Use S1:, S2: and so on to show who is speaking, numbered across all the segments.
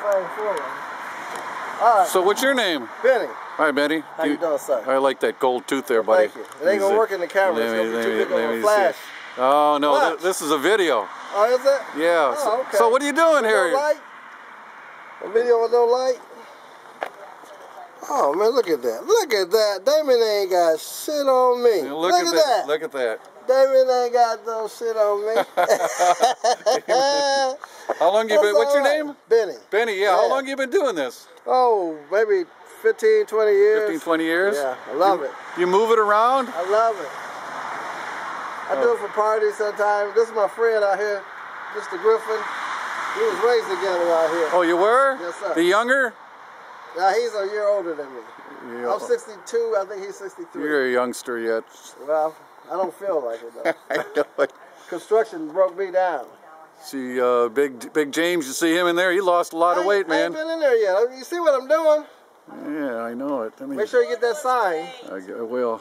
S1: everything full of them. All right.
S2: So what's your name?
S1: Benny.
S2: Hi, Benny.
S1: How you doing, sir?
S2: I like that gold tooth there, buddy.
S1: Thank you. It ain't gonna work in the camera. It's gonna be too big of a flash.
S2: Oh no, this is a video.
S1: Oh, is it?
S2: Yeah.
S1: Oh, okay.
S2: So what are you doing here?
S1: No light? A video with no light? Oh man, look at that. Look at that. Damon ain't got shit on me.
S2: Yeah,
S1: look at that.
S2: Look at that.
S1: Damon ain't got no shit on me.
S2: How long you been, what's your name?
S1: Benny.
S2: Benny, yeah. How long you been doing this?
S1: Oh, maybe 15, 20 years.
S2: 15, 20 years?
S1: Yeah, I love it.
S2: You move it around?
S1: I love it. I do it for parties sometimes. This is my friend out here, Mr. Griffin. We was raised together out here.
S2: Oh, you were?
S1: Yes, sir.
S2: The younger?
S1: Yeah, he's a year older than me.
S2: Yeah.
S1: I'm 62, I think he's 63.
S2: You're a youngster yet.
S1: Well, I don't feel like it though.
S2: I know it.
S1: Construction broke me down.
S2: See, Big James, you see him in there? He lost a lot of weight, man.
S1: I ain't been in there yet. You see what I'm doing?
S2: Yeah, I know it.
S1: Make sure you get that sign.
S2: I will.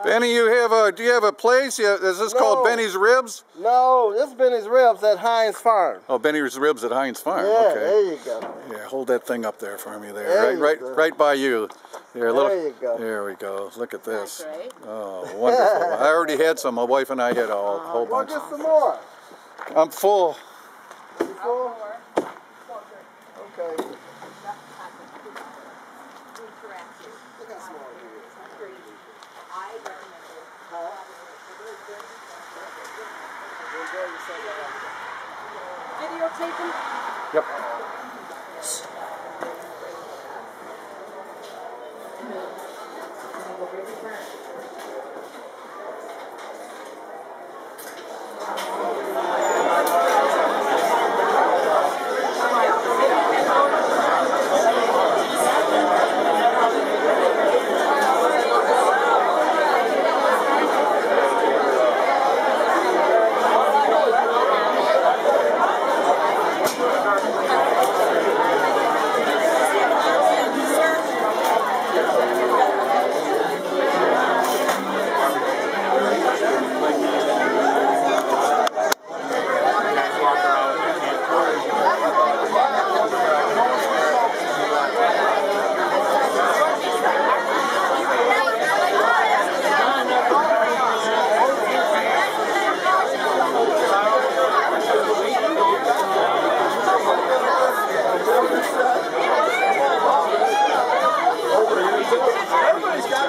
S2: Benny, do you have a place? Is this called Benny's Ribs?
S1: No, this is Benny's Ribs at Hines Farm.
S2: Oh, Benny's Ribs at Hines Farm.
S1: Yeah,
S2: okay.
S1: There you go.
S2: Yeah, hold that thing up there for me there. Right by you. There
S1: you go.
S2: There we go. Look at this.
S3: That's right.
S2: Oh, wonderful. I already had some. My wife and I had a whole bunch.
S1: Get some more.
S2: I'm full.
S1: You full? Okay. Look how small it is.
S3: Videotaping?
S2: Yep.
S1: Everybody's got